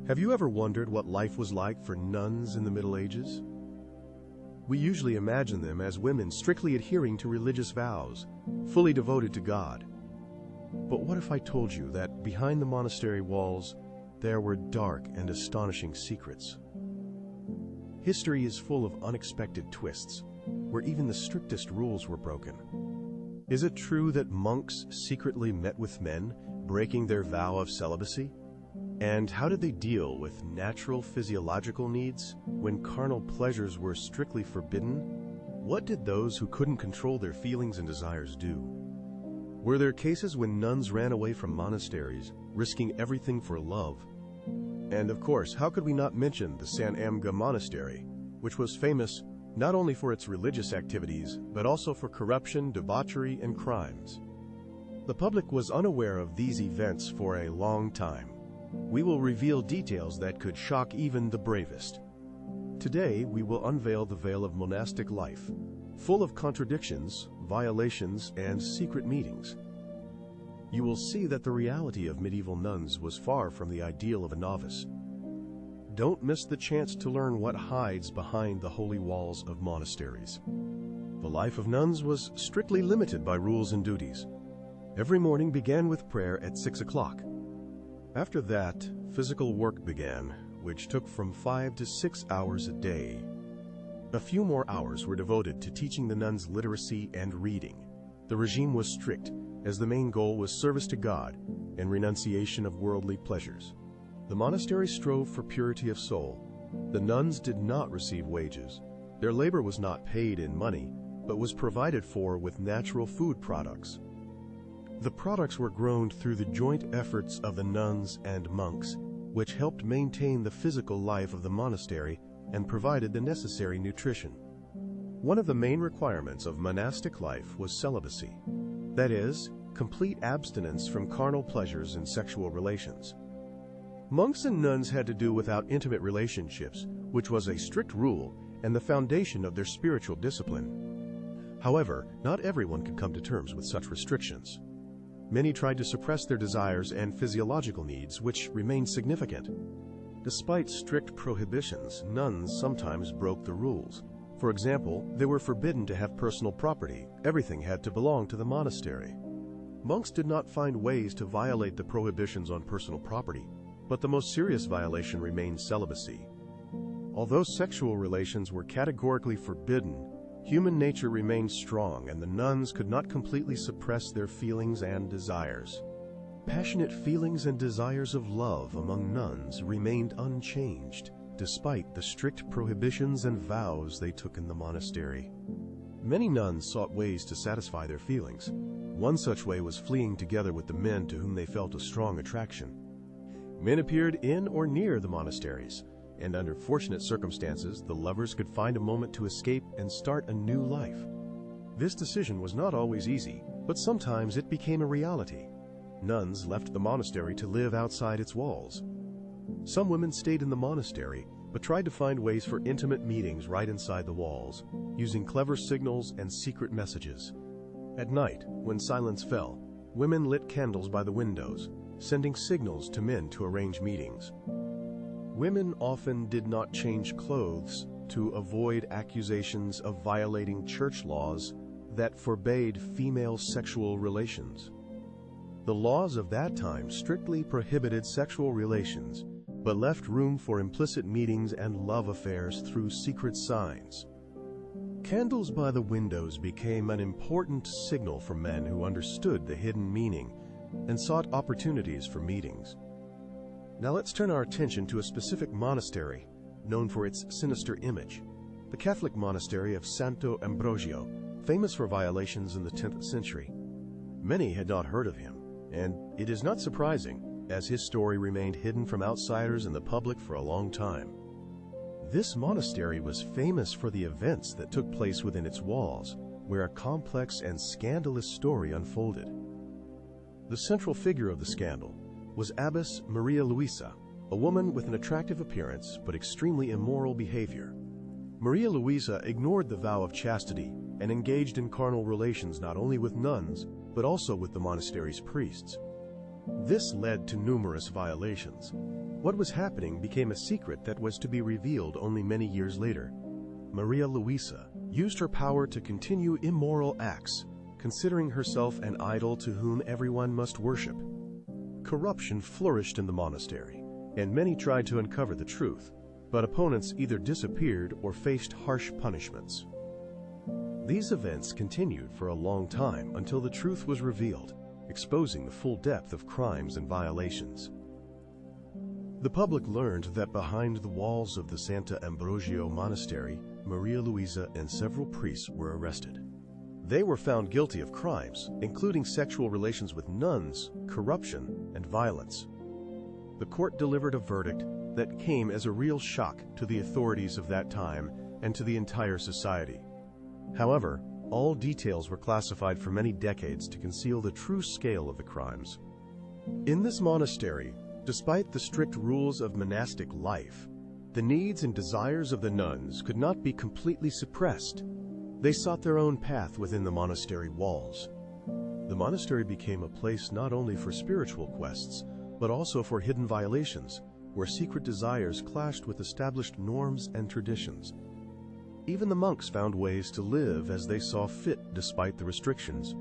Have you ever wondered what life was like for nuns in the Middle Ages? We usually imagine them as women strictly adhering to religious vows, fully devoted to God. But what if I told you that behind the monastery walls, there were dark and astonishing secrets? History is full of unexpected twists, where even the strictest rules were broken. Is it true that monks secretly met with men, breaking their vow of celibacy? And how did they deal with natural physiological needs when carnal pleasures were strictly forbidden? What did those who couldn't control their feelings and desires do? Were there cases when nuns ran away from monasteries, risking everything for love? And of course, how could we not mention the San Ambrogio monastery, which was famous not only for its religious activities, but also for corruption, debauchery, and crimes? The public was unaware of these events for a long time. We will reveal details that could shock even the bravest. Today, we will unveil the veil of monastic life, full of contradictions, violations, and secret meetings. You will see that the reality of medieval nuns was far from the ideal of a novice. Don't miss the chance to learn what hides behind the holy walls of monasteries. The life of nuns was strictly limited by rules and duties. Every morning began with prayer at 6 o'clock. After that, physical work began, which took from 5 to 6 hours a day. A few more hours were devoted to teaching the nuns literacy and reading. The regime was strict, as the main goal was service to God and renunciation of worldly pleasures. The monastery strove for purity of soul. The nuns did not receive wages. Their labor was not paid in money, but was provided for with natural food products. The products were grown through the joint efforts of the nuns and monks, which helped maintain the physical life of the monastery and provided the necessary nutrition. One of the main requirements of monastic life was celibacy, that is, complete abstinence from carnal pleasures and sexual relations. Monks and nuns had to do without intimate relationships, which was a strict rule and the foundation of their spiritual discipline. However, not everyone could come to terms with such restrictions. Many tried to suppress their desires and physiological needs, which remained significant. Despite strict prohibitions, nuns sometimes broke the rules. For example, they were forbidden to have personal property. Everything had to belong to the monastery. Monks did not find ways to violate the prohibitions on personal property, but the most serious violation remained celibacy. Although sexual relations were categorically forbidden, human nature remained strong, and the nuns could not completely suppress their feelings and desires. Passionate feelings and desires of love among nuns remained unchanged, despite the strict prohibitions and vows they took in the monastery. Many nuns sought ways to satisfy their feelings. One such way was fleeing together with the men to whom they felt a strong attraction. Men appeared in or near the monasteries, and under fortunate circumstances, the lovers could find a moment to escape and start a new life. This decision was not always easy, but sometimes it became a reality. Nuns left the monastery to live outside its walls. Some women stayed in the monastery, but tried to find ways for intimate meetings right inside the walls, using clever signals and secret messages. At night, when silence fell, women lit candles by the windows, sending signals to men to arrange meetings. Women often did not change clothes to avoid accusations of violating church laws that forbade female sexual relations. The laws of that time strictly prohibited sexual relations, but left room for implicit meetings and love affairs through secret signs. Candles by the windows became an important signal for men who understood the hidden meaning and sought opportunities for meetings. Now let's turn our attention to a specific monastery, known for its sinister image, the Catholic monastery of Santo Ambrogio, famous for violations in the 10th century. Many had not heard of him, and it is not surprising, as his story remained hidden from outsiders and the public for a long time. This monastery was famous for the events that took place within its walls, where a complex and scandalous story unfolded. The central figure of the scandal was Abbess Maria Luisa, a woman with an attractive appearance but extremely immoral behavior. Maria Luisa ignored the vow of chastity and engaged in carnal relations not only with nuns, but also with the monastery's priests. This led to numerous violations. What was happening became a secret that was to be revealed only many years later. Maria Luisa used her power to continue immoral acts, considering herself an idol to whom everyone must worship. Corruption flourished in the monastery, and many tried to uncover the truth, but opponents either disappeared or faced harsh punishments. These events continued for a long time until the truth was revealed, exposing the full depth of crimes and violations. The public learned that behind the walls of the Santa Ambrogio monastery, Maria Luisa and several priests were arrested. They were found guilty of crimes, including sexual relations with nuns, corruption, and violence. The court delivered a verdict that came as a real shock to the authorities of that time and to the entire society. However, all details were classified for many decades to conceal the true scale of the crimes. In this monastery, despite the strict rules of monastic life, the needs and desires of the nuns could not be completely suppressed. They sought their own path within the monastery walls. The monastery became a place not only for spiritual quests, but also for hidden violations, where secret desires clashed with established norms and traditions. Even the monks found ways to live as they saw fit despite the restrictions.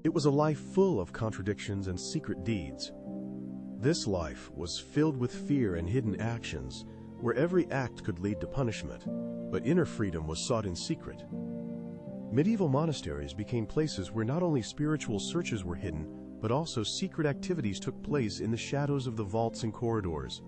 It was a life full of contradictions and secret deeds. This life was filled with fear and hidden actions, where every act could lead to punishment, but inner freedom was sought in secret. Medieval monasteries became places where not only spiritual searches were hidden, but also secret activities took place in the shadows of the vaults and corridors.